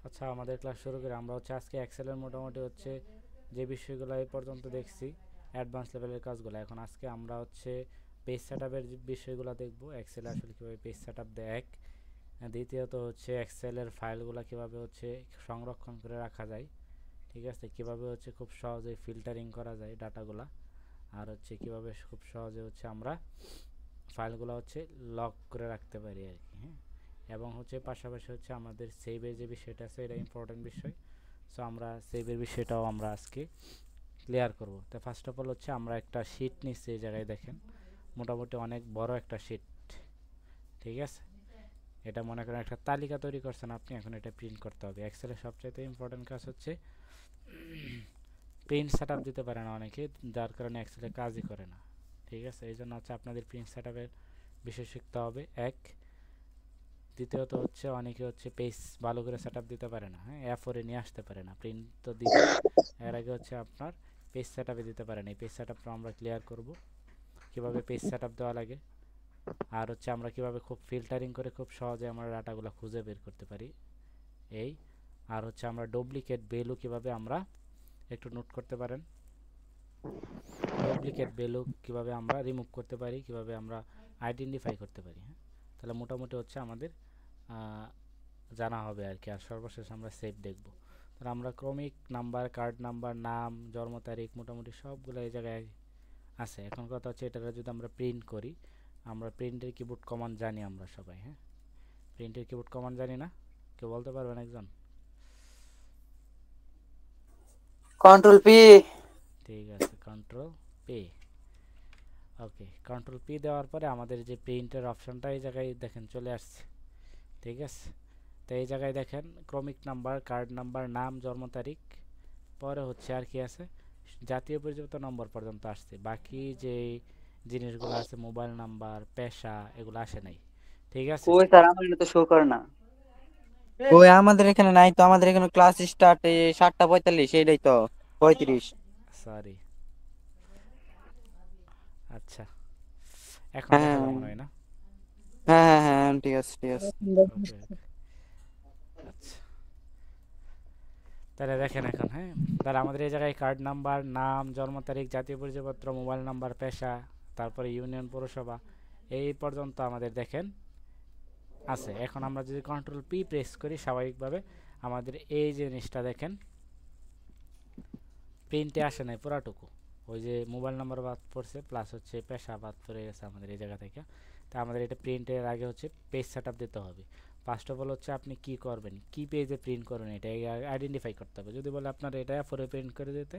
আচ্ছা, আমাদের ক্লাস শুরু করি। আমরা হচ্ছে আজকে এক্সেলের মোটামুটি হচ্ছে যে বিষয়গুলো এই পর্যন্ত দেখছি, অ্যাডভান্স লেভেলের কাজগুলো। এখন আজকে আমরা হচ্ছে পেজ সেটআপের বিষয়গুলো দেখব। এক্সেলে আসলে কীভাবে পেজ সেটআপ দেয় এক, দ্বিতীয়ত হচ্ছে এক্সেলের ফাইলগুলো কীভাবে হচ্ছে সংরক্ষণ করে রাখা যায়, ঠিক আছে, কীভাবে হচ্ছে খুব সহজে ফিল্টারিং করা যায় ডাটাগুলা, আর হচ্ছে কীভাবে খুব সহজে হচ্ছে আমরা ফাইলগুলো হচ্ছে লক করে রাখতে পারি আর কি। হ্যাঁ, এবং হচ্ছে পাশাপাশি হচ্ছে আমাদের সেভের যে বিষয়টা আছে, এটা ইম্পর্টেন্ট বিষয়। সো আমরা সেভের বিষয়টাও আমরা আজকে ক্লিয়ার করব। তো ফার্স্ট অফ অল হচ্ছে আমরা একটা শিট নিচ্ছি, এই জায়গায় দেখেন মোটামুটি অনেক বড় একটা শিট, ঠিক আছে। এটা মনে করেন একটা তালিকা তৈরি করছেন আপনি, এখন এটা প্রিন্ট করতে হবে। এক্সেলের সবচাইতে ইম্পর্টেন্ট কাজ হচ্ছে প্রিন্ট সেট আপ দিতে পারে না অনেকে, যার কারণে এক্সেলে কাজই করে না, ঠিক আছে। এই জন্য হচ্ছে আপনাদের প্রিন্ট সেট আপের বিষয় শিখতে হবে এক। দ্বিতীয়ত হচ্ছে অনেকে হচ্ছে পেজ ভালো করে সেট আপ দিতে পারে না, হ্যাঁ, এ4 নিয়ে আসতে পারে না, প্রিন্ট তো দিবে, এর আগে হচ্ছে আপনার পেজ সেট আপে দিতে পারে না। এই পেজ সেট আপটা আমরা ক্লিয়ার করব, কীভাবে পেজ সেট আপ দেওয়া লাগে, আর হচ্ছে আমরা কীভাবে খুব ফিল্টারিং করে খুব সহজে আমরা ডাটাগুলো খুঁজে বের করতে পারি এই। আর হচ্ছে আমরা ডুপ্লিকেট ভ্যালু কীভাবে আমরা একটু নোট করতে পারেন, ডুপ্লিকেট ভ্যালু কীভাবে আমরা রিমুভ করতে পারি, কীভাবে আমরা আইডেন্টিফাই করতে পারি। হ্যাঁ, তাহলে মোটামুটি হচ্ছে আমাদের জানা হবে আর কি। আর সর্বশেষ আমরা সেভ দেখব। তাহলে আমরা ক্রমিক নাম্বার, কার্ড নাম্বার, নাম, জন্ম তারিখ মোটামুটি সবগুলো এই জায়গায় আছে। এখন কথা হচ্ছে এটা যদি আমরা প্রিন্ট করি, আমরা প্রিন্টের কিবোর্ড কমান্ড জানি আমরা সবাই। হ্যাঁ, প্রিন্টের কিবোর্ড কমান্ড জানি না, কেউ বলতে পারবেন একজন? Control P. ঠিক আছে, কন্ট্রোল পি। ওকে, কন্ট্রোল পি দেওয়ার পরে আমাদের যে প্রিন্টের অপশনটা এই জায়গায় দেখেন চলে আসছে, ঠিক আছে। তো এই জায়গায় দেখেন ক্রমিক নাম্বার, কার্ড নাম্বার, নাম, জন্ম তারিখ, পরে হচ্ছে আর কি আছে, জাতীয় পরিচয়পত্র নম্বর পর্যন্ত আসছে। বাকি যে জিনিসগুলো আছে, মোবাইল নাম্বার, পেশা, এগুলো আসে নাই, ঠিক আছে। কই স্যার, আমার এখানে তো শো করে না। ওই আমাদের এখানে নাই তো, আমাদের এখানে ক্লাস স্টার্ট 7:45, এইটাই তো 35। সরি, আচ্ছা, এখন দেখা হ্যাঁ যায় মনে হয় না। হ্যাঁ হ্যাঁ হ্যাঁ, ঠিক আছে ঠিক আছে। ওকে, আচ্ছা, তাহলে দেখেন এখন। হ্যাঁ, তাহলে আমাদের এই জায়গায় কার্ড নাম্বার, নাম, জন্ম তারিখ, জাতীয় পরিচয়পত্র, মোবাইল নাম্বার, পেশা, তারপরে ইউনিয়ন, পৌরসভা, এই পর্যন্ত আমাদের দেখেন আছে। এখন আমরা যদি কন্ট্রোল পি প্রেস করি, স্বাভাবিকভাবে আমাদের এই জিনিসটা দেখেন প্রিন্টে আসে নাই পুরাটুকু। ওই যে মোবাইল নাম্বার বাদ পড়ছে, প্লাস হচ্ছে পেশা বাদ পড়ে গেছে আমাদের এই জায়গা থেকে। তা আমাদের এটা প্রিন্টের আগে হচ্ছে পেজ সেট দিতে হবে। ফার্স্ট অফ অল হচ্ছে আপনি কি করবেন, কি পেজে প্রিন্ট করবেন, এটা আইডেন্টিফাই করতে হবে। যদি বলে আপনার এটা এ4 প্রিন্ট করে দিতে,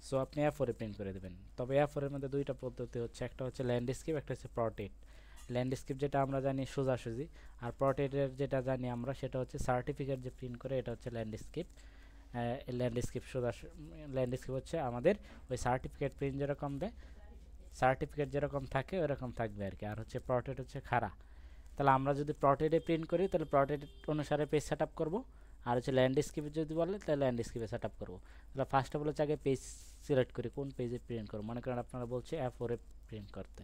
সো আপনি এ4 প্রিন্ট করে দেবেন। তবে এ4 মধ্যে দুইটা পদ্ধতি হচ্ছে, একটা হচ্ছে ল্যান্ডস্কেপ, একটা হচ্ছে প্রটেক্ট। ল্যান্ডস্কেপ যেটা আমরা জানি সোজাসুজি, আর প্রটেক্টের যেটা জানি আমরা সেটা হচ্ছে সার্টিফিকেট যে প্রিন্ট করে, এটা হচ্ছে ল্যান্ডস্কেপ। ল্যান্ডস্কেপ সোজা, ল্যান্ডস্কেপ হচ্ছে আমাদের ওই সার্টিফিকেট প্রিন্ট যেরকম দেয়, সার্টিফিকেট যেরকম থাকে ওরকম থাকবে আর কি। আর হচ্ছে প্রটেক্ট হচ্ছে খাড়া। তাহলে আমরা যদি প্রটেক্টে প্রিন্ট করি তাহলে প্রটেক্ট অনুসারে পেজ সেট আপ করবো। আর হচ্ছে ল্যান্ডস্কেপে যদি বলে তাহলে ল্যান্ডস্কেপে সেট আপ করবো। তাহলে ফার্স্ট অফ অল হচ্ছে আগে পেজ সিলেক্ট করি, কোন পেজে প্রিন্ট করবো। মনে করেন আপনারা বলছে এ4 প্রিন্ট করতে,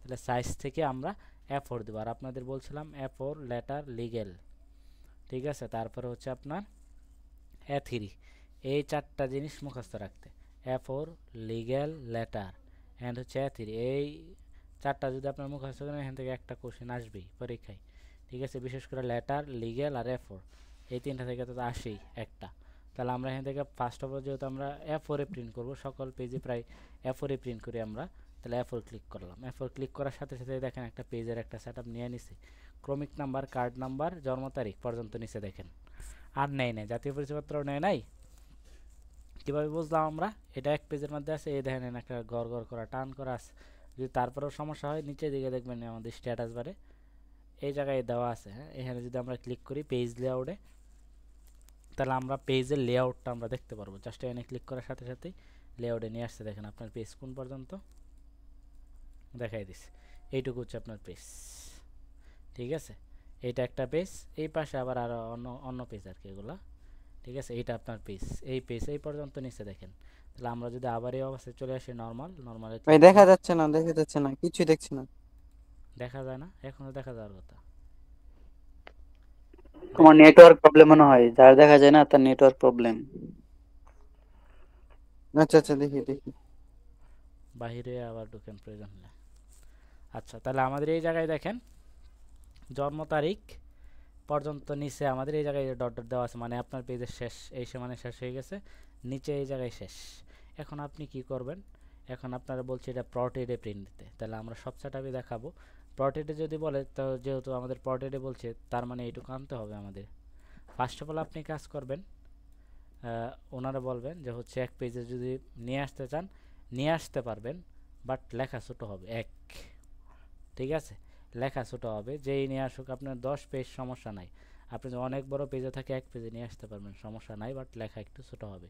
তাহলে সাইজ থেকে আমরা এ4 দেবো। আর আপনাদের বলছিলাম এ4 লেটার লিগেল, ঠিক আছে। তারপরে হচ্ছে আপনার এ3, এই চারটা জিনিস মুখস্থ রাখতে। এ4, লিগ্যাল, লেটার অ্যান্ড হচ্ছে এ3, এই চারটা যদি আপনার মুখস্থ করেন, এখান থেকে একটা কোশ্চেন আসবেই পরীক্ষায়, ঠিক আছে। বিশেষ করে লেটার, লিগ্যাল আর এ4, এই তিনটা থেকে তো আসেই একটা। তাহলে আমরা এখান থেকে ফার্স্ট অফ অল যেহেতু আমরা এ4 প্রিন্ট করব, সকল পেজে প্রায় এ4 প্রিন্ট করি আমরা, তাহলে এ4 ক্লিক করলাম। এ4 ক্লিক করার সাথে সাথে দেখেন একটা পেজের একটা সেট আপ নিয়ে নিছে। ক্রমিক নাম্বার, কার্ড নাম্বার, জন্ম তারিখ পর্যন্ত নিচে দেখেন, আর নেই নাই, জাতীয় পরিচয়পত্র নেয় নাই। কীভাবে বুঝলাম আমরা এটা এক পেজের মধ্যে আছে? এই দেখেন একটা গড় গড় করা, টান করা আছে। যদি তারপরেও সমস্যা হয়, নিচের দিকে দেখবেন আমাদের স্ট্যাটাস বারে এই জায়গায় দেওয়া আছে। হ্যাঁ, এখানে যদি আমরা ক্লিক করি পেজ লেআউটে, তাহলে আমরা পেজের লেআউটটা আমরা দেখতে পারবো। জাস্ট এখানে ক্লিক করার সাথে সাথেই লেআউটে নিয়ে আসছে। দেখেন আপনার পেজ কোন পর্যন্ত দেখাই দিচ্ছে, এইটুকু হচ্ছে আপনার পেজ, ঠিক আছে। এইটা একটা পেজ, এই পাশে আবার আরও অন্য অন্য পেজ আর কি এগুলো, ঠিক আছে। এইটা আপনার পেজ, এই পেজ এই পর্যন্ত নিচে দেখেন। তাহলে আমরা যদি আবার এই অবস্থায় চলে আসি, নর্মালে ভাই ক্লিক দেখা করি, যাচ্ছে না, দেখা যাচ্ছে না, কিছুই দেখছি না। দেখা যায় না, এখনও দেখা যাওয়ার কথা। তোমার নেটওয়ার্ক প্রবলেম মনে হয়, যার দেখা যায় না তার নেটওয়ার্ক প্রবলেম। আচ্ছা আচ্ছা, দেখি দেখি। বাহিরে আবার ঢুকেন প্রয়োজন হলে। আচ্ছা, তাহলে আমাদের এই জায়গায় দেখেন জন্ম তারিখ পর্যন্ত নিচে আমাদের এই জায়গায় ডট ডট দেওয়া আছে, মানে আপনার পেজের শেষ, এই সমানে শেষ হয়ে গেছে, নিচে এই জায়গায় শেষ। এখন আপনি কি করবেন, এখন আপনারা বলছি এটা প্রটেডে প্রিন্ট দিতে, তাহলে আমরা সব সেটআপে দেখাবো। প্রটেডে যদি বলে, তো যেহেতু আমাদের প্রটেডে বলছে তার মানে এইটুকু আনতে হবে আমাদের। ফার্স্ট অফ অল আপনি কাজ করবেন, ওনারা বলবেন যে হচ্ছে এক পেজে যদি নিয়ে আসতে চান নিয়ে আসতে পারবেন, বাট লেখা ছোটো হবে এক, ঠিক আছে, লেখা ছোটো হবে। যেই নিয়ে আসুক আপনার 10 পেজ সমস্যা নাই, আপনি যদি অনেক বড় পেজে থাকে এক পেজে নিয়ে আসতে পারবেন, সমস্যা নাই, বাট লেখা একটু ছোটো হবে,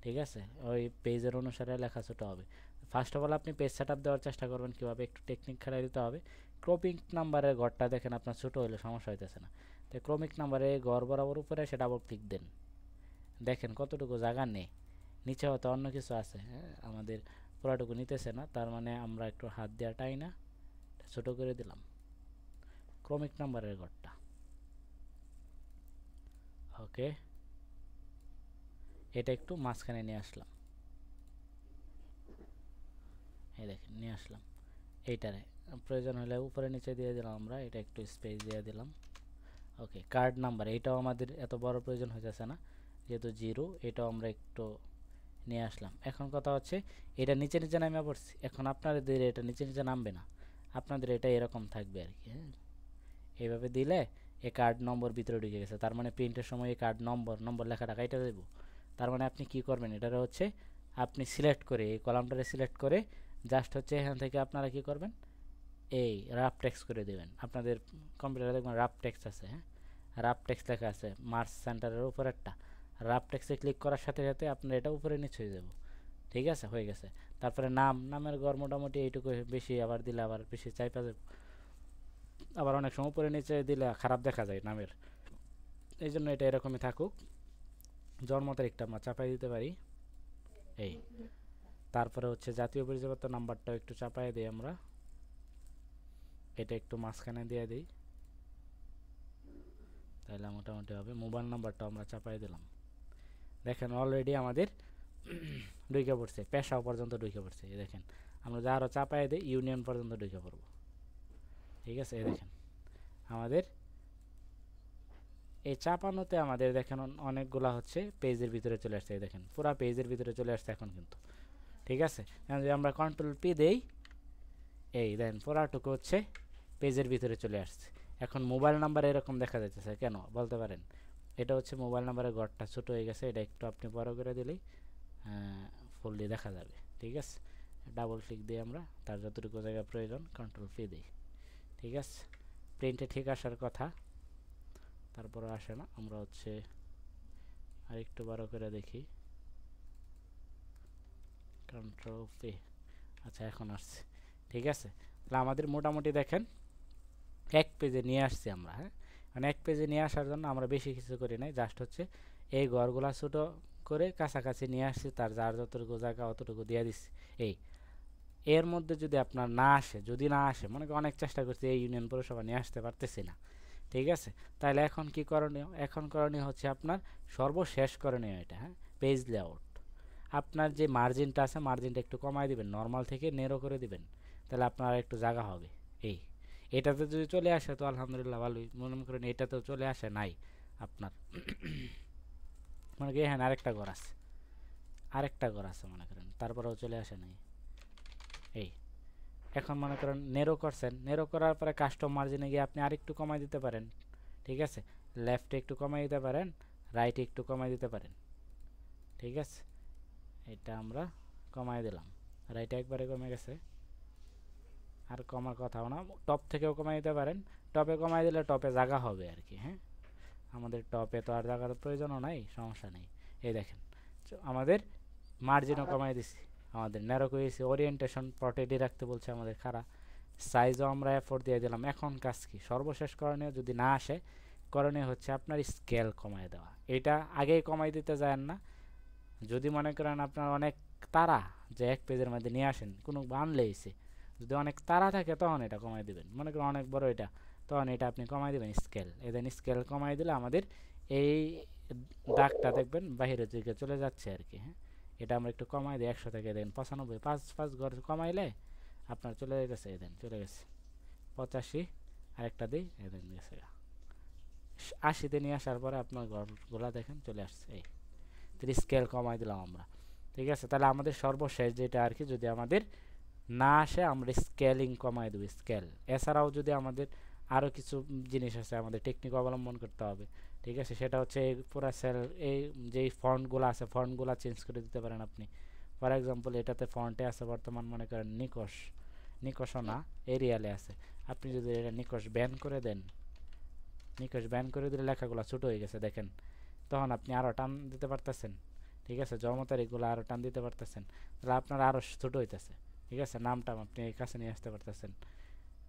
ঠিক আছে, ওই পেজের অনুসারে লেখা ছোটো হবে। ফার্স্ট অফ অল আপনি পেজ সেট আপ দেওয়ার চেষ্টা করবেন কীভাবে, একটু টেকনিক খেলা দিতে হবে। ক্রপিং নাম্বারের ঘরটা দেখেন আপনার ছোটো হলে সমস্যা হইতেছে না, তো ক্রমিক নাম্বারে ঘর বরাবর উপরে সে ডাবল ক্লিক দেন, দেখেন কতটুকু জায়গা নেই, নিচে হয়তো অন্য কিছু আছে, হ্যাঁ আমাদের পুরাটুকু নিতেছে না, তার মানে আমরা একটু হাত দেওয়া টাই না, ছোটো করে দিলাম ক্রমিক নাম্বারের ঘরটা। ওকে, এটা একটু মাঝখানে নিয়ে আসলাম, এই দেখেন নিয়ে আসলাম এইটারে, প্রয়োজন হলে উপরে নিচে দিয়ে দিলাম আমরা, এটা একটু স্পেস দিয়ে দিলাম। ওকে, কার্ড নাম্বার এটাও আমাদের এত বড় প্রয়োজন হইতেছে না, যেহেতু 0, এটাও আমরা একটু নিয়ে আসলাম। এখন কথা হচ্ছে এটা নিচে নিচে নামে পড়ছি, এখন আপনাদের এটা নিচে নিচে নামবে না, আপনাদের এটা এরকম থাকবে আর কি, হ্যাঁ এইভাবে দিলে এই কার্ড নম্বর ভিতরে ঢুকে গেছে, তার মানে প্রিন্টের সময় এই কার্ড নম্বর লেখাটা কাইটা দেবো। তার মানে আপনি কি করবেন, এটা হচ্ছে আপনি সিলেক্ট করে এই কলামটারে সিলেক্ট করে জাস্ট হচ্ছে এখান থেকে আপনারা কি করবেন, এই রাফ টেক্সট করে দেবেন। আপনাদের কম্পিউটারে দেখবেন রাফ টেক্সট আছে, হ্যাঁ রাফ টেক্সট লেখা আছে মার্চ সেন্টারের উপর একটা, রাফ টেক্সটে ক্লিক করার সাথে সাথে আপনার এটা উপরে নিচে হয়ে যাব, ঠিক আছে, হয়ে গেছে। তারপরে নামের ঘর মোটামুটি এইটুকু, বেশি আবার দিলে আবার বেশি চাইপা যাবে, আবার অনেক সময় উপরে নিচে দিলে খারাপ দেখা যায় নামের, এই জন্য এটা এরকমই থাকুক। জন্ম তারিখটা আমরা চাপাই দিতে পারি এই, তারপরে হচ্ছে জাতীয় পরিচয়পত্র নাম্বারটাও একটু চাপাই দিই আমরা, এটা একটু মাঝখানে দিয়ে দিই, তাহলে মোটামুটি হবে। মোবাইল নাম্বারটাও আমরা চাপাই দিলাম, দেখেন অলরেডি আমাদের ঢুকে পড়ছে, পেশাও পর্যন্ত ঢুকে পড়ছে, এই দেখেন আমরা যা আরও চাপাই দিই ইউনিয়ন পর্যন্ত ঢুকে পড়ব, ঠিক আছে। এই দেখেন আমাদের এই চাপানোতে আমাদের দেখেন অনেকগুলা হচ্ছে পেজের ভিতরে চলে আসছে, এই দেখেন পুরা পেজের ভিতরে চলে আসছে এখন কিন্তু, ঠিক আছে। এখন যদি আমরা কন্ট্রোল পি দেই, এই দেখেন পুরাটুকু হচ্ছে পেজের ভিতরে চলে আসছে। এখন মোবাইল নাম্বার এরকম দেখা যাচ্ছে কেন বলতে পারেন, এটা হচ্ছে মোবাইল নাম্বারের ঘরটা ছোট হয়ে গেছে, এটা একটু আপনি বড় করে দিলেই ফুললি দেখা যাবে, ঠিক আছে। ডাবল ক্লিক দিয়ে আমরা তার যতটুকু জায়গা প্রয়োজন কন্ট্রোল পি দিই, ঠিক আছে। প্রিন্টে ঠিক আসার কথা, তারপরে আসে না, আমরা হচ্ছে আর একটু বড় করে দেখি, কন্ট্রোল পি, আচ্ছা এখন আসছে, ঠিক আছে। তাহলে আমাদের মোটামুটি দেখেন এক পেজে নিয়ে আসছি আমরা, হ্যাঁ মানে এক পেজে নিয়ে আসার জন্য আমরা বেশি কিছু করি নাই, জাস্ট হচ্ছে এই ঘরগুলা ছোটো করে কাছাকাছি নিয়ে আসছি, তার যার যতটুকু জায়গা অতটুকু দিয়ে দিচ্ছি। এই এর মধ্যে যদি আপনার না আসে, যদি না আসে মনে করি অনেক চেষ্টা করছি এই ইউনিয়ন পৌরসভা নিয়ে আসতে পারতেছি না, ঠিক আছে, তাহলে এখন কি করণীয়, এখন করণীয় হচ্ছে আপনার সর্বশেষ করণীয় এটা, হ্যাঁ পেজ লেআউট, আপনার যে মার্জিনটা আছে মার্জিনটা একটু কমায় দিবেন, নর্মাল থেকে নেরো করে দিবেন, তাহলে আপনার একটু জায়গা হবে। এই এটাতে যদি চলে আসে তো আলহামদুলিল্লাহ ভালোই, মনে করেন এটাতেও চলে আসে নাই আপনার মনে করেন হ্যাঁ আরেকটা ঘর আছে মনে করেন, তারপরেও চলে আসে নাই, এই এখন মনে করেন নেরো করছেন, নেরো করার পরে কাস্টম মার্জিনে গিয়ে আপনি আরেকটু কমাই দিতে পারেন, ঠিক আছে, লেফটে একটু কমাই দিতে পারেন, রাইটে একটু কমাই দিতে পারেন, ঠিক আছে। এটা আমরা কমাই দিলাম, রাইটে একবারে কমে গেছে, আর কমার কথাও না, টপ থেকেও কমাই দিতে পারেন, টপে কমাই দিলে টপে জায়গা হবে আর কি, হ্যাঁ আমাদের টপে তো আর জায়গার প্রয়োজনও নাই, সমস্যা নেই। এই দেখেন আমাদের মার্জিনও কমাই দিছি, আমাদের ন্যারো করেছি, ওরিয়েন্টেশন প্রটেডি রাখতে বলছে আমাদের খাড়া, সাইজও আমরা এফোর্ট দিয়ে দিলাম। এখন কাজ কি, সর্বশেষ করণীয় যদি না আসে, করণীয় হচ্ছে আপনার স্কেল কমায় দেওয়া, এটা আগেই কমাই দিতে যায় না, যদি মনে করেন আপনার অনেক তারা যে এক পেজের মধ্যে নিয়ে আসেন কোনো আনলেইছে, যদি অনেক তারা থাকে তখন এটা কমাই দেবেন, মনে করেন অনেক বড় এটা তখন এটা আপনি কমাই দেবেন স্কেল, এদেন স্কেল কমাই দিলে আমাদের এই দাগটা দেখবেন বাহিরের দিকে চলে যাচ্ছে আর কি। হ্যাঁ, এটা আমরা একটু কমাই দিই 100 থেকে, দেন 95, 5 ঘর কমাইলে আপনার চলে গেছে, এদেন চলে গেছে 85, আরেকটা দিই, এদেন গেছে 80-তে নিয়ে আসার পরে আপনার ঘরগুলা দেখেন চলে আসছে। এই স্কেল কমাই দিলাম আমরা। ঠিক আছে, তাহলে আমাদের সর্বশেষ যেটা আর কি, যদি আমাদের না আসে আমরা স্কেলিং কমাই দেবো, স্কেল। এছাড়াও যদি আমাদের আরও কিছু জিনিস আছে আমাদের টেকনিক অবলম্বন করতে হবে। ঠিক আছে, সেটা হচ্ছে এই পুরো সেল, এই যেই ফন্টগুলো আছে ফন্টগুলো চেঞ্জ করে দিতে পারেন আপনি। ফর এক্সাম্পল এটাতে ফন্টে আছে বর্তমান মনে করেন নিকশ, নিকশও না, এরিয়ালে আছে। আপনি যদি এটা নিকশ ব্যান করে দেন, নিকশ ব্যান করে দিলে লেখাগুলো ছোটো হয়ে গেছে দেখেন, তখন আপনি আরও টান দিতে পারতেছেন। ঠিক আছে, জমতারিখগুলো আরও টান দিতে পারতেছেন, তাহলে আপনার আরও ছোটো হইতেছে। ঠিক আছে, নামটা আপনি এই কাছে নিয়ে আসতে পারতেছেন।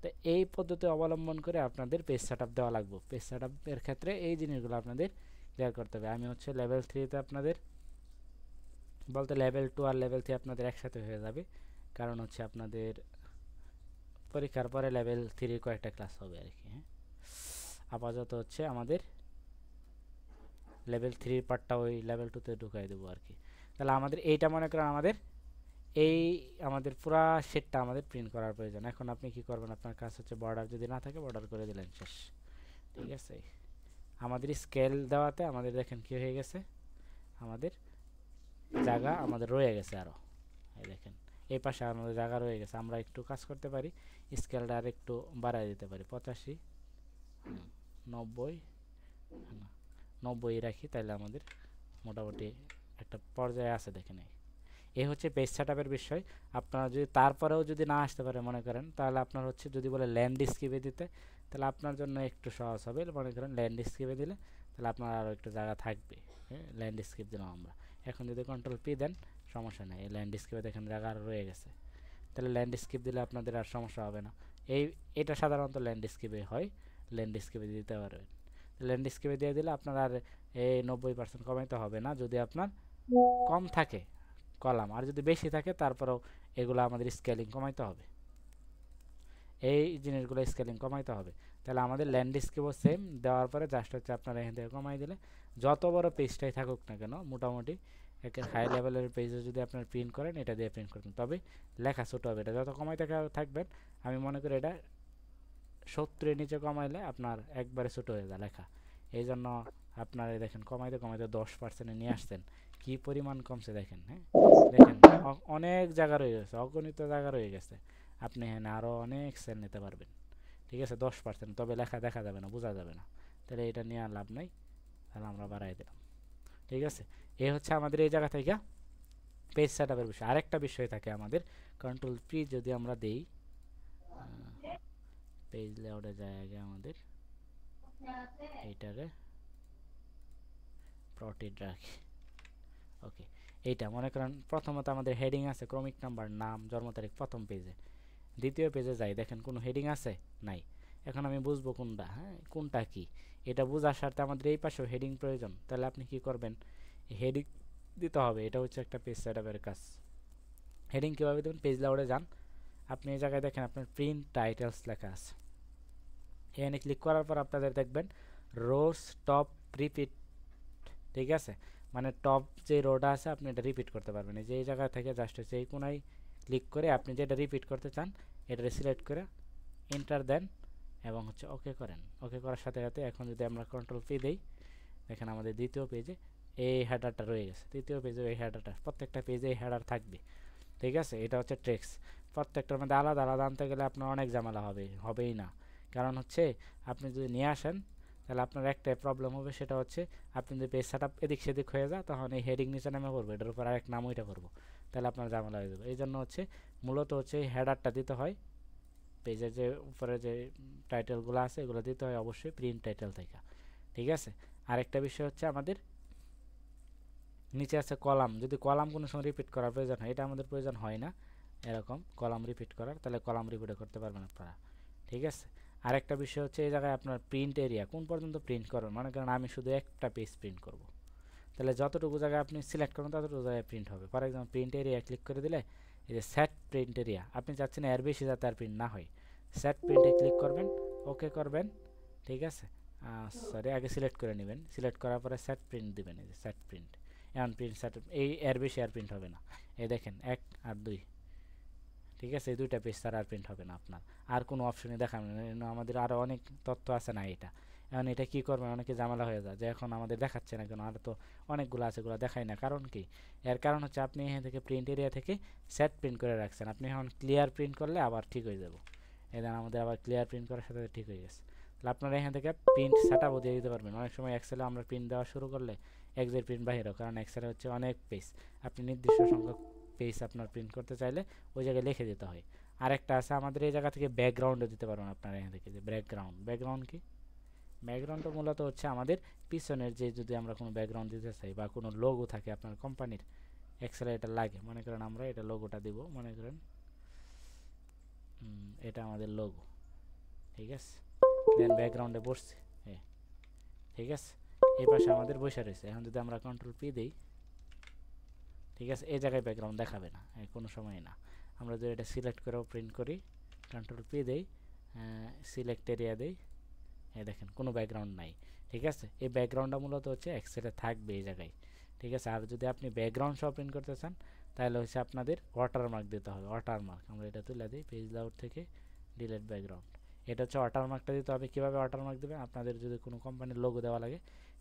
তো এই পদ্ধতি অবলম্বন করে আপনাদের পেজ সেট আপ দেওয়া লাগবে। পেজ সেট আপের ক্ষেত্রে এই জিনিসগুলো আপনাদের ক্লিয়ার করতে হবে। আমি হচ্ছে লেভেল 3-তে আপনাদের বলতে লেভেল 2 আর লেভেল 3 আপনাদের একসাথে হয়ে যাবে, কারণ হচ্ছে আপনাদের পরীক্ষার পরে লেভেল 3 কয়েকটা ক্লাস হবে আর কি। হ্যাঁ, আপাতত হচ্ছে আমাদের লেভেল 3 পার্টটা ওই লেভেল 2-তে ঢুকাই দেবো আর কি। তাহলে আমাদের এইটা মনে করেন আমাদের এই আমাদের পুরা সেটটা আমাদের প্রিন্ট করার প্রয়োজন। এখন আপনি কি করবেন, আপনার কাজ হচ্ছে বর্ডার যদি না থাকে বর্ডার করে দিলেন, শেষ। ঠিক আছে, আমাদের স্কেল দেওয়াতে আমাদের দেখেন কি হয়ে গেছে, আমাদের জায়গা আমাদের রয়ে গেছে আরও। এই দেখেন এই পাশে আমাদের জায়গা রয়ে গেছে, আমরা একটু কাজ করতে পারি, স্কেলটা আর একটু বাড়াই দিতে পারি, 85, 90, 90 রাখি, তাহলে আমাদের মোটামুটি একটা পর্যায়ে আছে দেখেন। এই হচ্ছে পেজ সেটআপের বিষয়। আপনারা যদি তারপরেও যদি না আসতে পারে মনে করেন, তাহলে আপনার হচ্ছে যদি বলে ল্যান্ডস্কেপে দিতে, তাহলে আপনার জন্য একটু সহজ হবে। মনে করেন ল্যান্ডস্কেপে দিলে তাহলে আপনার আরও একটু জায়গা থাকবে। হ্যাঁ, ল্যান্ডস্কেপ দিলাম আমরা। এখন যদি কন্ট্রোল পি দেন সমস্যা নেই, এই ল্যান্ডস্কেপে দেখেন জায়গা আরও রয়ে গেছে, তাহলে ল্যান্ডস্কেপ দিলে আপনাদের আর সমস্যা হবে না। এটা সাধারণত ল্যান্ডস্কেপে হয়, ল্যান্ডস্কেপে দিতে পারবেন। ল্যান্ডস্কেপে দিয়ে দিলে আপনার আর এই 90% কমাইতে হবে না, যদি আপনার কম থাকে কলাম, আর যদি বেশি থাকে তারপরেও এগুলো আমাদের স্কেলিং কমাইতে হবে, এই জিনিসগুলো স্কেলিং কমাইতে হবে। তাহলে আমাদের ল্যান্ডস্কেপও সেম দেওয়ার পরে জাস্ট হচ্ছে আপনারা এখান থেকে কমাই দিলে যত বড় পেজটাই থাকুক না কেন, মোটামুটি একের হাই লেভেলের পেজে যদি আপনার প্রিন্ট করেন এটা দিয়ে প্রিন্ট করবেন, তবে লেখা ছোটো হবে। এটা যত কমাইতে থাকবেন, আমি মনে করি এটা 70-এর নিচে কমাইলে আপনার একবারে ছোটো হয়ে যায় লেখা। এই জন্য আপনারা দেখেন কমাইতে কমাইতে 10%-এ নিয়ে আসছেন, কি পরিমাণ কমছে দেখেন। হ্যাঁ, দেখেন অনেক জায়গা রয়ে গেছে, অগণিত জায়গা রয়ে গেছে, আপনি এখানে আরও অনেক সেল নিতে পারবেন। ঠিক আছে, 10%, তবে লেখা দেখা যাবে না, বোঝা যাবে না, তাহলে এটা নিয়ে আর লাভ নাই, তাহলে আমরা বাড়াই দিলাম। ঠিক আছে, এই হচ্ছে আমাদের এই জায়গা থেকে পেজ সেট আপের বিষয়। আরেকটা বিষয় থাকে আমাদের, কন্ট্রোল পি যদি আমরা দেই, পেজ লেআউটে যায় আগে আমাদের এইটারে প্রটেড রাখি। ওকে, এইটা মনে করেন প্রথমত আমাদের হেডিং আছে, ক্রমিক নাম্বার, নাম, জন্ম তারিখ প্রথম পেজে। দ্বিতীয় পেজে যাই, দেখেন কোনো হেডিং আছে নাই। এখন আমি বুঝবো কোনটা, হ্যাঁ কোনটা কি, এটা বোঝার স্বার্থে আমাদের এই পাশেও হেডিং প্রয়োজন। তাহলে আপনি কি করবেন, হেডিং দিতে হবে, এটা হচ্ছে একটা পেজ সেটআপের কাজ। হেডিং কীভাবে দেবেন, পেজ লেআউটে যান, আপনি এই জায়গায় দেখেন আপনার প্রিন্ট টাইটেলস লেখা আছে, এখানে ক্লিক করার পর আপনাদের দেখবেন রোস টপ রিপিট। ঠিক আছে, মানে টপ যে রোটা আছে আপনি এটা রিপিট করতে পারবেন। এই যে এই জায়গা থেকে জাস্ট হচ্ছে এই কোনায় ক্লিক করে আপনি যেটা রিপিট করতে চান এটা সিলেক্ট করে এন্টার দেন এবং হচ্ছে ওকে করেন। ওকে করার সাথে সাথে এখন যদি আমরা কন্ট্রোল পি দেই, দেখেন আমাদের দ্বিতীয় পেজে এই হেডারটা রয়ে গেছে, তৃতীয় পেজে এই হেডারটা, প্রত্যেকটা পেজে এই হেডার থাকবে। ঠিক আছে, এটা হচ্ছে ট্রেক্স। প্রত্যেকটার মধ্যে আলাদা আলাদা আনতে গেলে আপনার অনেক ঝামেলা হবেই না, কারণ হচ্ছে আপনি যদি নিয়ে আসেন তাহলে আপনার একটাই প্রবলেম হবে, সেটা হচ্ছে আপনি যদি পেজ সেট আপ এদিক সেদিক হয়ে যায় তখন এই হেডিং নিচে নামে করবো, এটার উপর আরেক নাম ওইটা করবো, তাহলে আপনার ঝামেলা হয়ে যাবে। এই জন্য হচ্ছে মূলত হচ্ছে এই হেডারটা দিতে হয়, পেজের যে উপরে যে টাইটেলগুলো আছে এগুলো দিতে হয় অবশ্যই প্রিন্ট টাইটেল থেকে। ঠিক আছে, আরেকটা বিষয় হচ্ছে আমাদের নিচে আছে কলাম, যদি কলাম কোনো সময় রিপিট করার প্রয়োজন হয়, এটা আমাদের প্রয়োজন হয় না এরকম কলাম রিপিট করার, তাহলে কলাম রিপিটও করতে পারবেন আপনারা। ঠিক আছে, আরেকটা বিষয় হচ্ছে এই জায়গায় আপনার প্রিন্ট এরিয়া কোন পর্যন্ত প্রিন্ট করবেন, মনে করেন আমি শুধু একটা পেজ প্রিন্ট করব, তাহলে যতটুকু জায়গায় আপনি সিলেক্ট করবেন ততটুকু জায়গায় প্রিন্ট হবে। For example print area click করে দিলে এই যে সেট প্রিন্ট এরিয়া, আপনি চাচ্ছেন এর বেশি যাতে আর প্রিন্ট না হয়, সেট প্রিন্টে ক্লিক করবেন, ওকে করবেন, ঠিক আছে। সরি, আগে সিলেক্ট করে নেবেন, সিলেক্ট করার পরে সেট প্রিন্ট দিবেন, এই যে সেট প্রিন্ট। এখন প্রিন্ট সেট, এই এর বেশি আর প্রিন্ট হবে না। এই দেখেন 1 আর 2, ঠিক আছে, এই দুইটা পেজ ছাড়া আর প্রিন্ট হবে না আপনার। আর কোনো অপশনই দেখাবেন না, আমাদের আরও অনেক তথ্য আছে না এটা। এখন এটা কী করবেন, অনেকে ঝামেলা হয়ে যায় যে এখন আমাদের দেখাচ্ছে না কেন, আর তো অনেকগুলো আছে, এগুলো দেখাই না, কারণ কি? এর কারণ হচ্ছে আপনি এখান থেকে প্রিন্ট এরিয়া থেকে সেট প্রিন্ট করে রাখছেন। আপনি এখন ক্লিয়ার প্রিন্ট করলে আবার ঠিক হয়ে যাব। এদের আমাদের আবার ক্লিয়ার প্রিন্ট করার সাথে ঠিক হয়ে গেছে। তাহলে আপনারা এখান থেকে প্রিন্ট সেট আপও দিয়ে দিতে পারবেন। অনেক সময় এক্সেলে আমরা প্রিন্ট দেওয়া শুরু করলে এক্সের প্রিন্ট বাহিরও, কারণ এক্সেলে হচ্ছে অনেক পেজ, আপনি নির্দিষ্ট সংখ্যক পেজ আপনার প্রিন্ট করতে চাইলে ওই জায়গায় লিখে দিতে হয়। আরেকটা আছে আমাদের এই জায়গা থেকে ব্যাকগ্রাউন্ডও দিতে পারবেন আপনারা এখান থেকে, যে ব্যাকগ্রাউন্ড কি? ব্যাকগ্রাউন্ডটা মূলত হচ্ছে আমাদের পিছনের যে, যদি আমরা কোনো ব্যাকগ্রাউন্ড দিতে চাই বা কোনো লোগো থাকে আপনার কোম্পানির, এক্সেলে এটা লাগে, মনে করেন আমরা এটা লোগোটা দিব, মনে করেন এটা আমাদের লোগো, ঠিক আছে। দেন ব্যাকগ্রাউন্ডে বসছে, ঠিক আছে, এই পাশে আমাদের বসে রয়েছে। এখন যদি আমরা কন্ট্রোল পি দিই, ঠিক আছে, এই জায়গায় ব্যাকগ্রাউন্ড দেখাবে না কোনো সময় না। আমরা যদি এটা সিলেক্ট করেও প্রিন্ট করি, কন্ট্রোল পি দেই, সিলেক্ট এরিয়া দেই, এই দেখেন কোনো ব্যাকগ্রাউন্ড নাই, ঠিক আছে। এই ব্যাকগ্রাউন্ডটা মূলত হচ্ছে এক্সেলে থাকবে এই জায়গায়, ঠিক আছে। আর যদি আপনি ব্যাকগ্রাউন্ড সহ প্রিন্ট করতে চান তাহলে হচ্ছে আপনাদের ওয়াটারমার্ক দিতে হবে, ওয়াটারমার্ক। আমরা এটা তুলে দিই পেজ লেআউট থেকে, ডিলিট ব্যাকগ্রাউন্ড। এটা হচ্ছে ওয়াটারমার্কটা দিতে হবে। কীভাবে ওয়াটারমার্ক দেবেন? আপনাদের যদি কোনো কোম্পানির লোগো দেওয়া লাগে,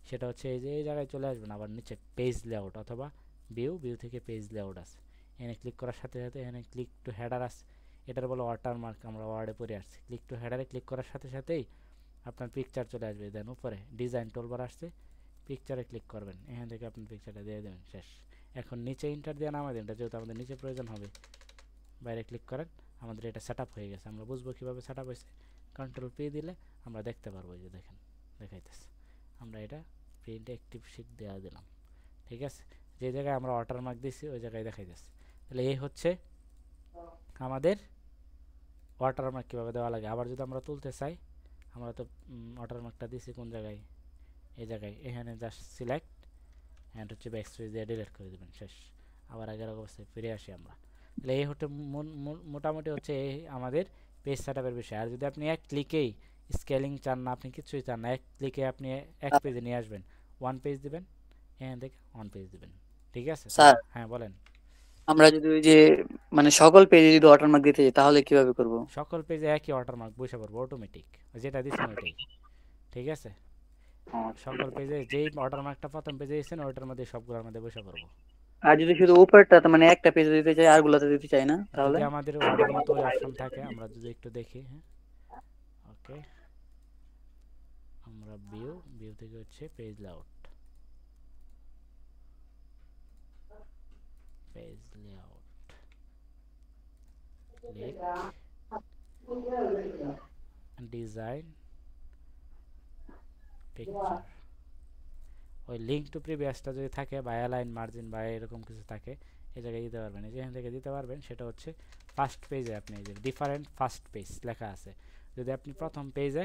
সেটা হচ্ছে এই যে এই জায়গায় চলে আসবেন, আবার নিচে পেজ লেআউট অথবা ভিউ থেকে পেজ লেআউট আছে, এখানে ক্লিক করার সাথে সাথে এখানে ক্লিক টু হেডার আছে, এটার বলে ওয়াটারমার্ক, আমরা ওয়ার্ডে পড়ে আসছি। ক্লিক টু হেডারে ক্লিক করার সাথে সাথেই আপনার পিকচার চলে আসবে। দেন উপরে ডিজাইন টুলবার আসছে, পিকচারে ক্লিক করবেন, এখান থেকে আপনি পিকচারটা দিয়ে দেবেন, শেষ। এখন নিচে ইন্টার দিয়ে নামাই দেন, এটা যেহেতু আমাদের নিচে প্রয়োজন হবে। বাইরে ক্লিক করেন, আমাদের এটা সেট আপ হয়ে গেছে। আমরা বুঝবো কীভাবে সেট আপ হয়েছে, কন্ট্রোল পি দিলে আমরা দেখতে পারবো, যে দেখেন দেখাইতেছে। আমরা এটা প্রিন্ট অ্যাক্টিভ শিট দেওয়া দিলাম, ঠিক আছে। যে জায়গায় আমরা ওয়াটারমার্ক দিচ্ছি ওই জায়গায় দেখাইতেছে। তাহলে এই হচ্ছে আমাদের ওয়াটারমার্ক কীভাবে দেওয়া লাগে। আবার যদি আমরা তুলতে চাই, আমরা তো ওয়াটারমার্কটা দিছি কোন জায়গায়, এই জায়গায়, এখানে জাস্ট সিলেক্ট অ্যান্ড হচ্ছে ব্যাক স্পেস দিয়ে ডিলিট করে দেবেন, শেষ। আবার আগের অবস্থায় ফিরে আসি আমরা। তাহলে এই হচ্ছে মোটামুটি হচ্ছে এই আমাদের পেজ সেট আপের বিষয়। আর যদি আপনি এক ক্লিকেই স্কেলিং চান না, আপনি কিছুই চান না, এক ক্লিকে আপনি এক পেজে নিয়ে আসবেন, ওয়ান পেজ দিবেন, এখান থেকে ওয়ান পেজ দিবেন, ঠিক আছে। স্যার, হ্যাঁ বলেন। আমরা যদি ওই যে মানে সকল পেজে যদি ওয়াটারমার্ক দিতে চাই তাহলে কিভাবে করব? সকল পেজে একই ওয়াটারমার্ক বসে পড়বো অটোমেটিক, যেটা দিচ্ছেন ওইটাই, ঠিক আছে। সকল পেজে যেই ওয়াটারমার্কটা প্রথম পেজে দিচ্ছেন ওইটার মধ্যে সবগুলোর মধ্যে বসে পড়বো। আর যদি শুধু উপরটা মানে একটা পেজে দিতে চাই আর গুলাতে দিতে চাই না তাহলে? যদি আমাদের ওয়ার্ডের মতো ওই অপশন থাকে, আমরা যদি একটু দেখি, হ্যাঁ ওকে, আমরা ভিউ থেকে হচ্ছে page layout, page layout click, design picture, ওই লিঙ্ক টু প্রিভিয়াসটা যদি থাকে বা অ্যালাইন মার্জিন বা এরকম কিছু থাকে, এই জায়গায় দিতে পারবেন। এই যেখান থেকে দিতে পারবেন সেটা হচ্ছে ফার্স্ট পেজে, আপনি এই যে ডিফারেন্ট ফার্স্ট পেজ লেখা আছে, যদি আপনি প্রথম পেজে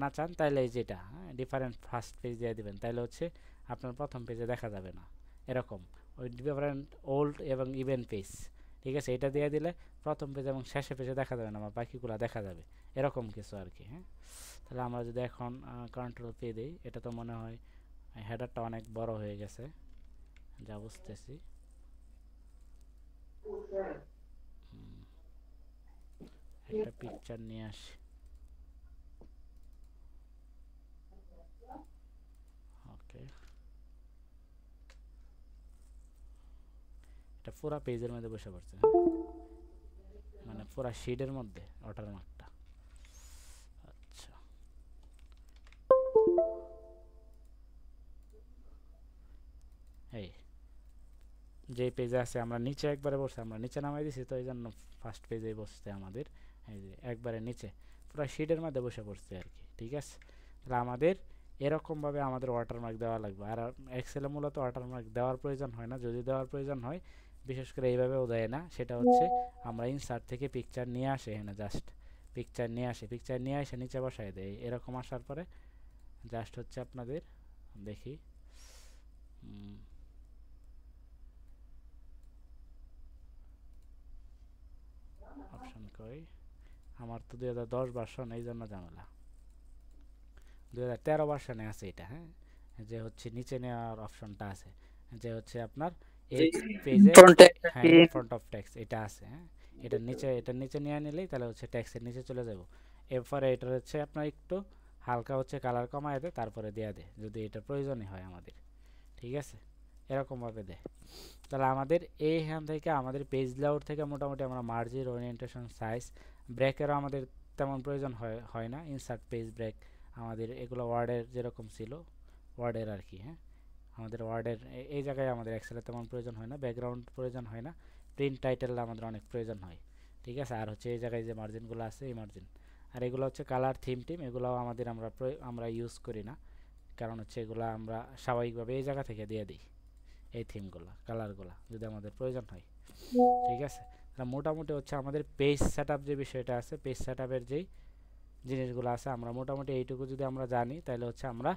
না চান তাহলে এই যেটা, হ্যাঁ, ডিফারেন্ট ফার্স্ট পেজ দিয়ে দেবেন, তাহলে হচ্ছে আপনার প্রথম পেজে দেখা যাবে না, এরকম। ওই ডিফারেন্ট ওল্ড এবং ইভেন পেজ, ঠিক আছে, এটা দিয়ে দিলে প্রথম পেজ এবং শেষে পেজে দেখা যাবে না, আমার বাকিগুলো দেখা যাবে, এরকম কিছু আর কি, হ্যাঁ। তাহলে আমরা যদি এখন কন্ট্রোল পে দিই, এটা তো মনে হয় হেডারটা অনেক বড় হয়ে গেছে, যা বুঝতেছি। একটা পিকচার নিয়ে আসি, ওকে, এটা পুরা পেজের মধ্যে বসে পড়ছে, মানে পুরা শিটের মধ্যে ওয়াটারমার্কটা। আচ্ছা, এই যে পেজে আছে আমরা নিচে একবারে বসছে, আমরা নিচে নামাই দিছি তো এই জন্য ফার্স্ট পেজে বসছে আমাদের, এই যে একবারে নিচে পুরো শিটের মধ্যে বসে পড়ছে আর কি, ঠিক আছে। তাহলে আমাদের এরকমভাবে আমাদের ওয়াটারমার্ক দেওয়া লাগবে। আর এক্সেলে মূলত ওয়াটারমার্ক দেওয়ার প্রয়োজন হয় না, যদি দেওয়ার প্রয়োজন হয় বিশেষ করে এইভাবেও দেয় না, সেটা হচ্ছে আমরা ইনসার্ট থেকে পিকচার নিয়ে আসে, এখানে জাস্ট পিকচার নিয়ে আসে, পিকচার নিয়ে এসে নিচে বসায় দেয়, এরকম আসার পরে জাস্ট হচ্ছে আপনাদের দেখি অপশন কই, আমার তো 2010 ভার্সন, এই জন্য ঝামেলা। 2013 ভার্সনে আছে এটা, হ্যাঁ, যে হচ্ছে নিচে নেওয়ার অপশনটা আছে, যে হচ্ছে আপনার এই পেজে, ফ্রন্টে হ্যাঁ, কি এই যে ফ্রন্ট অফ টেক্সট এটা আছে, হ্যাঁ, এটার নিচে নিয়ে নিলেই তাহলে হচ্ছে টেক্সটের নিচে চলে যাব। এরপরে এটা হচ্ছে আপনার একটু হালকা হচ্ছে কালার কমায় দেয়, তারপরে দেয়া দেয় যদি এটা প্রয়োজনই হয় আমাদের, ঠিক আছে, এরকমভাবে দেয়। তাহলে আমাদের এইখান থেকে আমাদের পেজ লেআউট থেকে মোটামুটি আমরা মার্জিন, ওরিয়েন্টেশন, সাইজ, ব্রেকেরও আমাদের তেমন প্রয়োজন হয় না। ইনসার্ট পেজ ব্রেক আমাদের এগুলো ওয়ার্ডের যেরকম ছিল, ওয়ার্ডের আর কি, হ্যাঁ, আমাদের ওয়ার্ডের এই জায়গায় আমাদের এক্সেলের তেমন প্রয়োজন হয় না, ব্যাকগ্রাউন্ড প্রয়োজন হয় না, প্রিন্ট টাইটেল আমাদের অনেক প্রয়োজন হয়, ঠিক আছে। আর হচ্ছে এই জায়গায় যে মার্জিনগুলো আছে, এই মার্জিন, আর এগুলো হচ্ছে কালার, থিম এগুলোও আমাদের আমরা ইউজ করি না, কারণ হচ্ছে এগুলো আমরা স্বাভাবিকভাবে এই জায়গা থেকে দিয়ে দিই, এই থিমগুলো, কালারগুলো যদি আমাদের প্রয়োজন হয়, ঠিক আছে। মোটামুটি হচ্ছে আমাদের পেজ সেটআপ যে বিষয়টা আছে, পেজ সেটআপের যেই জিনিসগুলো আছে, আমরা মোটামুটি এইটুকু যদি আমরা জানি, তাহলে হচ্ছে আমরা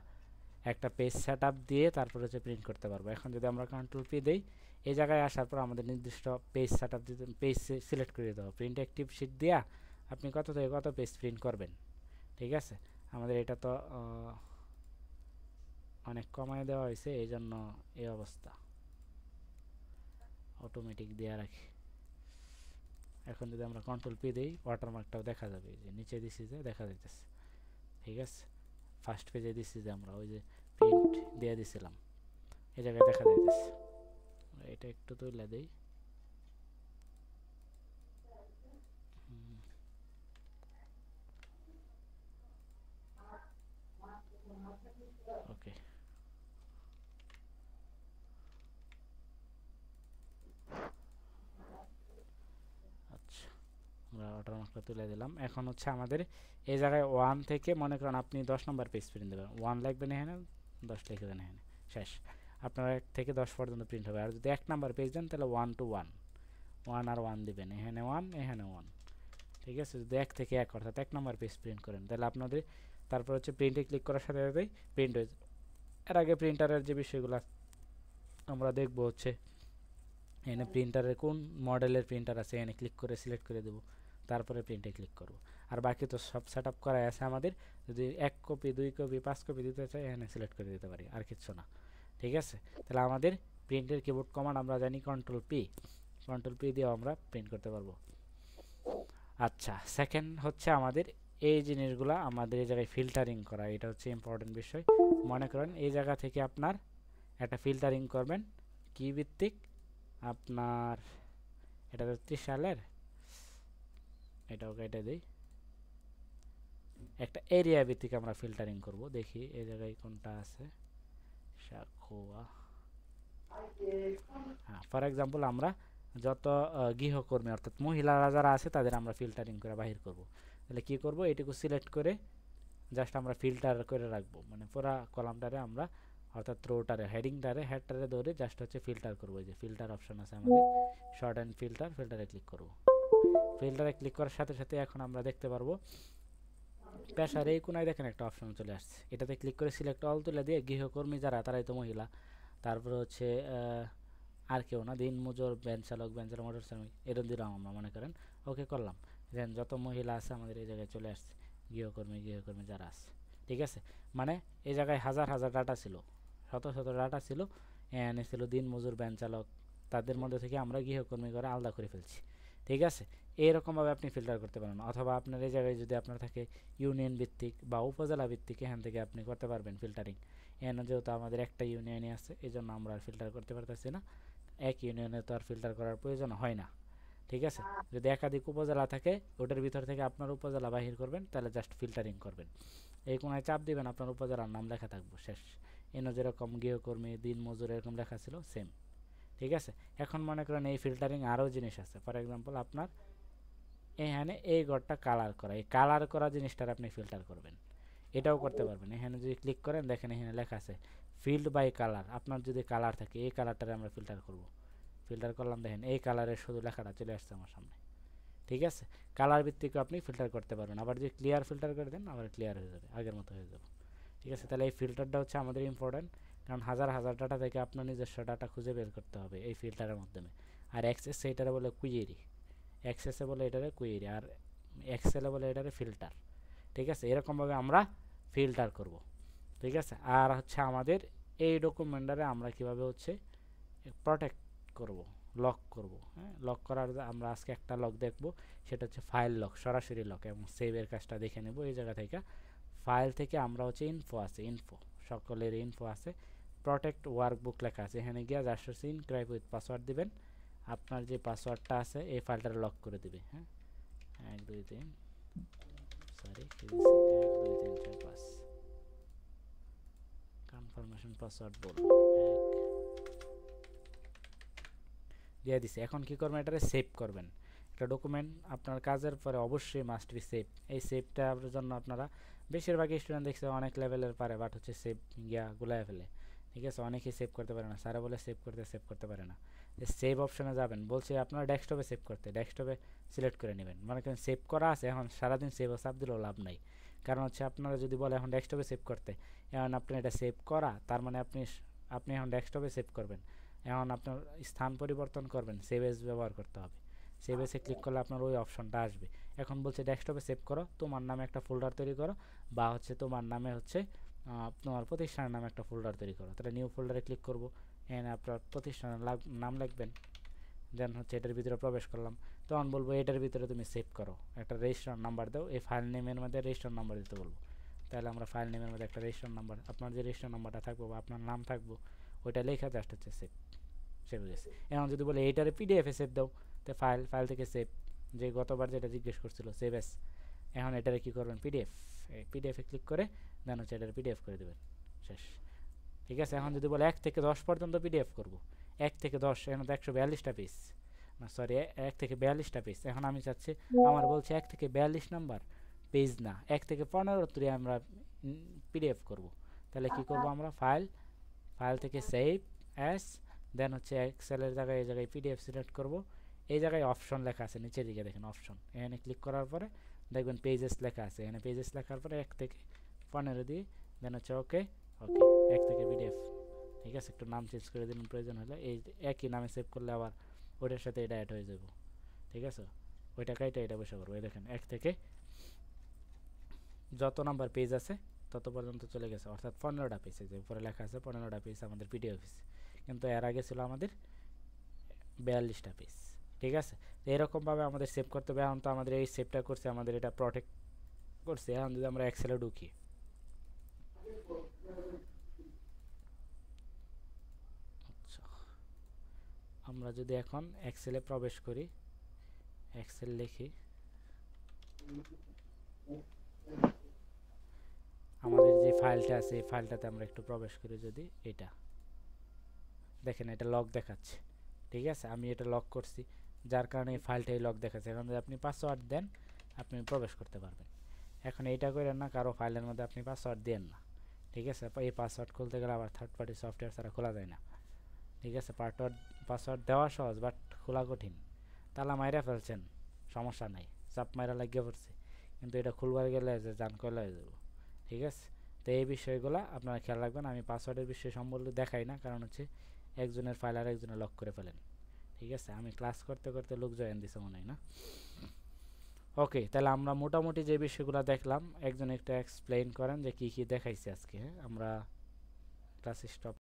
একটা পেজ সেটআপ দিয়ে তারপর হচ্ছে প্রিন্ট করতে পারবো। এখন যদি আমরা কন্ট্রোল পি দেই, এই জায়গায় আসার পর আমাদের নির্দিষ্ট পেজ সেটআপ দিতে, পেজ সিলেক্ট করে দিতে হবে। প্রিন্ট অ্যাক্টিভ শিট দিয়া আপনি কত থেকে কত পেজ প্রিন্ট করবেন, ঠিক আছে। আমাদের এটা তো অনেক কমায় দেওয়া হয়েছে, এই জন্য এই অবস্থা, অটোমেটিক দেওয়া রাখি। এখন যদি আমরা কন্ট্রোল পি দিই, ওয়াটারমার্কটাও দেখা যাবে, যে নিচে দিছি যে দেখা যাইতেছে, ঠিক আছে। ফার্স্ট পেজে দিছি যে আমরা ওই যে প্রিন্ট দিয়ে দিছিলাম, এই জায়গায় দেখা যাইতেছে। এটা একটু তুলে দেই, ওকে। আচ্ছা, আমরা ওয়াটারমার্কটা তুলে দিলাম। এখন হচ্ছে আমাদের এই জায়গায় 1 থেকে মনে করেন আপনি 10 নম্বর পেজ প্রিন্ট দেবেন, 1 লিখবেন এখানে, 10 লিখবেন এখানে, শেষ। আপনার 1 থেকে 10 পর্যন্ত প্রিন্ট হবে। আর যদি 1 নাম্বার পেজ দেন তাহলে 1 to 1, 1 আর 1 দিবেন, এখানে 1 এখানে 1, ঠিক আছে। যদি 1 থেকে 1 অর্থাৎ 1 নাম্বার পেজ প্রিন্ট করেন, তাহলে আপনাদের তারপর হচ্ছে প্রিন্টে ক্লিক করার সাথে সাথেই প্রিন্ট হয়ে যাবে। এর আগে প্রিন্টারের যে বিষয়গুলো আমরা দেখবো হচ্ছে, এখানে প্রিন্টারের কোন মডেলের প্রিন্টার আছে এখানে ক্লিক করে সিলেক্ট করে দেবো, তারপরে প্রিন্টে ক্লিক করব। আর বাকি তো সব সেট আপ করাই আছে আমাদের। যদি 1 কপি 2 কপি 5 কপি দিতে চাই, এখানে সিলেক্ট করে দিতে পারি, আর কিচ্ছু না, ঠিক আছে। তাহলে আমাদের প্রিন্টের কিবোর্ড কমান্ড আমরা জানি কন্ট্রোল পি দিয়েও আমরা প্রিন্ট করতে পারবো। আচ্ছা, সেকেন্ড হচ্ছে আমাদের এই জিনিসগুলা আমাদের এই জায়গায় ফিল্টারিং করা, এটা হচ্ছে ইম্পর্টেন্ট বিষয়। মনে করেন এই জায়গা থেকে আপনার একটা ফিল্টারিং করবেন কি ভিত্তিক, আপনার এটা ৩০ সালের, এটাও কেটে দিই, একটা এরিয়া ভিত্তিক আমরা ফিল্টারিং করব। দেখি এই জায়গায় কোনটা আছে, সাখোয়া, হ্যাঁ, ফর এক্সাম্পল আমরা যত গৃহকর্মী অর্থাৎ মহিলারা যারা আছে তাদের আমরা ফিল্টারিং করে বাহির করব। তাহলে কি করব, এটুকু সিলেক্ট করে জাস্ট আমরা ফিল্টার করে রাখবো, মানে পুরা কলামটারে আমরা অর্থাৎ রোটারে হেডটারে ধরে জাস্ট হচ্ছে ফিল্টার করবো। এই যে ফিল্টার অপশন আছে আমাদের, শর্ট অ্যান্ড ফিল্টারে ক্লিক করব। ফিল্টারে ক্লিক করার সাথে সাথে এখন আমরা দেখতে পারবো পেশার এই কোনায় দেখেন একটা অপশন চলে আসছে, এটাতে ক্লিক করে সিলেক্ট অল তুলে দিয়ে গৃহকর্মী যারা তারাই তো মহিলা, তারপরে হচ্ছে আর কেউ না, দিন মজুর, ভ্যান চালক মোটর শ্রমিক, এরকম দিলাম আমরা, মনে করেন ওকে করলাম, দেন যত মহিলা আছে আমাদের এই জায়গায় চলে আসছে, গৃহকর্মী যারা আছে, ঠিক আছে। মানে এই জায়গায় হাজার হাজার ডাটা ছিল, শত শত ডাটা ছিল, এখানে ছিল দিন মজুর, ভ্যান চালক, তাদের মধ্যে থেকে আমরা গৃহকর্মী করে আলাদা করে ফেলছি, ঠিক আছে। এইরকমভাবে আপনি ফিল্টার করতে পারেন। অথবা আপনার এই জায়গায় যদি আপনার থাকে ইউনিয়ন ভিত্তিক বা উপজেলা ভিত্তিক, এখান থেকে আপনি করতে পারবেন ফিল্টারিং। এখানে যেহেতু আমাদের একটা ইউনিয়নই আছে, এই জন্য আমরা আর ফিল্টার করতে পারতেছি না, এক ইউনিয়নে তো আর ফিল্টার করার প্রয়োজন হয় না, ঠিক আছে। যদি একাধিক উপজেলা থাকে, ওটার ভিতর থেকে আপনার উপজেলা বাহির করবেন, তাহলে জাস্ট ফিল্টারিং করবেন, এই কোনায় চাপ দিবেন, আপনার উপজেলার নাম লেখা থাকবে, শেষ। এনে যেরকম গৃহকর্মী, দিন মজুর এরকম লেখা ছিল, সেম, ঠিক আছে। এখন মনে করেন এই ফিল্টারিং আরও জিনিস আছে, ফর এক্সাম্পল আপনার এখানে এই ঘরটা কালার করা, এই কালার করা জিনিসটার আপনি ফিল্টার করবেন, এটাও করতে পারবেন। এখানে যদি ক্লিক করেন, দেখেন এখানে লেখা আছে ফিল্ড বাই কালার, আপনার যদি কালার থাকে এই কালারটারে আমরা ফিল্টার করব। ফিল্টার করলাম, দেখেন এই কালারের শুধু লেখাটা চলে আসছে আমার সামনে, ঠিক আছে। কালার ভিত্তিক আপনি ফিল্টার করতে পারবেন। আবার যদি ক্লিয়ার ফিল্টার করে দেন, আবার ক্লিয়ার হয়ে যাবে, আগের মতো হয়ে যাবে, ঠিক আছে। তাহলে এই ফিল্টারটা হচ্ছে আমাদের ইম্পর্টেন্ট, কারণ হাজার হাজার ডাটা থেকে আপনার নিজস্ব ডাটা খুঁজে বের করতে হবে এই ফিল্টারের মাধ্যমে। আর অ্যাক্সেস সেইটারে বলে কুয়েরি, অ্যাক্সেসে বলে এটারে কুয়েরি, আর এক্সেলে বলে এটারে ফিল্টার, ঠিক আছে। এরকমভাবে আমরা ফিল্টার করব, ঠিক আছে। আর হচ্ছে আমাদের এই ডকুমেন্টারে আমরা কিভাবে হচ্ছে প্রোটেক্ট করব, লক করব, হ্যাঁ। লক করার আমরা আজকে একটা লক দেখব, সেটা হচ্ছে ফাইল লক, সরাসরি লক। এবং সেভের কাজটা দেখে নেব এই জায়গা থেকে। ফাইল থেকে আমরা হচ্ছে ইনফো আছে, ইনফো সকলের ইনফো আছে, প্রোটেক্ট ওয়ার্কবুক লেখা আছে, এখানে গিয়ে জাস্ট হচ্ছে ইনক্রাইব উইথ পাসওয়ার্ড দিবেন। আপনার যে পাসওয়ার্ডটা আছে এই ফাইলটা লক করে দিবে, হ্যাঁ। 1 2 3 সরি কি দিছি 1 2 3 4 5 কনফার্মেশন পাসওয়ার্ড বল 1 দিয়ে দিছি। এখন কি করবেন, এটারে সেভ করবেন। একটা ডকুমেন্ট আপনার কাজের পরে অবশ্যই মাস্ট বি সেভ। এই সেভটার জন্য আপনারা বেশিরভাগ স্টুডেন্ট দেখছে অনেক লেভেলের পারে, বাট হচ্ছে সেভ গিয়া গুলায় ফেলে, ঠিক আছে। অনেকেই সেভ করতে পারে না, স্যারা বলে সেভ করতে পারে না। যে সেভ অপশনে যাবেন, বলছে আপনারা ডেস্কটপে সেভ করতে, ডেস্কটপে সিলেক্ট করে নেবেন। মানে কেন সেভ করা আছে, এখন সারাদিন সেভ চাপ দিলেও লাভ নাই। কারণ হচ্ছে আপনারা যদি বলে এখন ডেস্কটপে সেভ করতে, এখন আপনি এটা সেভ করা, তার মানে আপনি এখন ডেস্কটপে সেভ করবেন, এখন আপনার স্থান পরিবর্তন করবেন, সেভ এজ ব্যবহার করতে হবে। সেভ এসে ক্লিক করলে আপনার ওই অপশনটা আসবে। এখন বলছে ডেস্কটপে সেভ করো, তোমার নামে একটা ফোল্ডার তৈরি করো, বা হচ্ছে তোমার নামে হচ্ছে তোমার প্রতিষ্ঠানের নামে একটা ফোল্ডার তৈরি করো। তাহলে নিউ ফোল্ডারে ক্লিক করবো, এখানে আপনার প্রতিষ্ঠানের নাম লিখবেন, দেন হচ্ছে এটার ভিতরে প্রবেশ করলাম। তখন বলবো এটার ভিতরে তুমি সেভ করো, একটা রেজিস্ট্রার নাম্বার দাও, এই ফাইল নেমের মধ্যে রেজিস্ট্রার নাম্বার দিতে বলবো। তাহলে আমরা ফাইল নেমের মধ্যে একটা রেজিস্ট্রার নাম্বার, আপনার যে রেজিস্ট্রার নাম্বারটা থাকবো বা আপনার নাম থাকবো, ওইটা লেখা জাস্ট হচ্ছে সেভ, সেভ হয়ে গেছে। এখন যদি বলে এইটারে পিডিএফে সেভ দাও, তো ফাইল থেকে সেভ, যে গতবার যেটা জিজ্ঞেস করছিল সেভ এস, এখন এটারে কী করবেন, পিডিএফে ক্লিক করে দেন হচ্ছে এটারে পিডিএফ করে দেবেন, শেষ, ঠিক আছে। এখন যদি বলে 1 থেকে 10 পর্যন্ত পিডিএফ করব, 1 থেকে 10, এখন তো 142টা পেজ, না সরি 1 থেকে 42টা পেজ। এখন আমি চাচ্ছি, আমার বলছে 1 থেকে 42 নাম্বার পেজ না, 1 থেকে 15 আমরা পিডিএফ করব। তাহলে কি করব আমরা, ফাইল থেকে সেভ অ্যাস, দেন হচ্ছে এক্সেলের জায়গায় এই জায়গায় পিডিএফ সিলেক্ট করব। এই জায়গায় অপশন লেখা আছে, নিচের দিকে দেখেন অপশন, এখানে ক্লিক করার পরে দেখবেন পেজেস লেখা আছে, এখানে পেজেস লেখার পরে 1 থেকে 15 দিয়ে দেন হচ্ছে ওকে, 1 থেকে পিডিএফ, ঠিক আছে। একটু নাম চেঞ্জ করে দিন প্রয়োজন হলে, এই একই নামে সেভ করলে আবার ওইটার সাথে এটা অ্যাড হয়ে যাব, ঠিক আছে। ওইটা কাইটা এটা বসে করবো, এই দেখেন 1 থেকে যত নাম্বার পেজ আছে তত পর্যন্ত চলে গেছে, অর্থাৎ 15টা পেজ, যে উপরে লেখা আছে 15টা পেজ আমাদের পিডিএফ, কিন্তু এর আগে ছিল আমাদের 42টা পেজ, ঠিক আছে। তো এরকমভাবে আমাদের সেভ করতে হবে। এখন তো আমাদের এই সেভটা করছে, আমাদের এটা প্রোটেক্ট করছে। এখন যদি আমরা এক্সেলে ঢুকি, আচ্ছা আমরা যদি এখন এক্সেলে প্রবেশ করি, এক্সেল লিখি, আমাদের যে ফাইলটা আছে এই ফাইলটাতে আমরা একটু প্রবেশ করি, যদি এটা দেখেন এটা লক দেখাচ্ছে, ঠিক আছে। আমি এটা লক করছি, যার কারণে এই ফাইলটাই লক দেখাচ্ছে। এখন যদি আপনি পাসওয়ার্ড দেন, আপনি প্রবেশ করতে পারবেন। এখন এইটা করেন না, কারো ফাইলের মধ্যে আপনি পাসওয়ার্ড দেন না, ঠিক আছে। এই পাসওয়ার্ড খুলতে গেলে আবার থার্ড পার্টি সফটওয়্যার ছাড়া খোলা যায় না, ঠিক আছে। পাসওয়ার্ড দেওয়া সহজ, বাট খোলা কঠিন। তালা মাইরা ফেলছেন, সমস্যা নাই, চাপ মাইরা লাগিয়ে পড়ছে, কিন্তু এটা খুলবার গেলে যে জান কয়লা হয়ে যাব, ঠিক আছে। তো এই বিষয়গুলো আপনারা খেয়াল রাখবেন। আমি পাসওয়ার্ডের বিষয় সম্বন্ধে দেখাই না, কারণ হচ্ছে একজনের ফাইল আর একজনে লক করে ফেলেন, ঠিক আছে। আমি ক্লাস করতে করতে লোক জয়েন দিছে মনে হয় না। ওকে, তাহলে আমরা মোটামুটি যে বিষয়গুলো দেখলাম, একজন একটু এক্সপ্লেইন করেন যে কী কী দেখাইছে আজকে। হ্যাঁ, আমরা ক্লাস স্টপ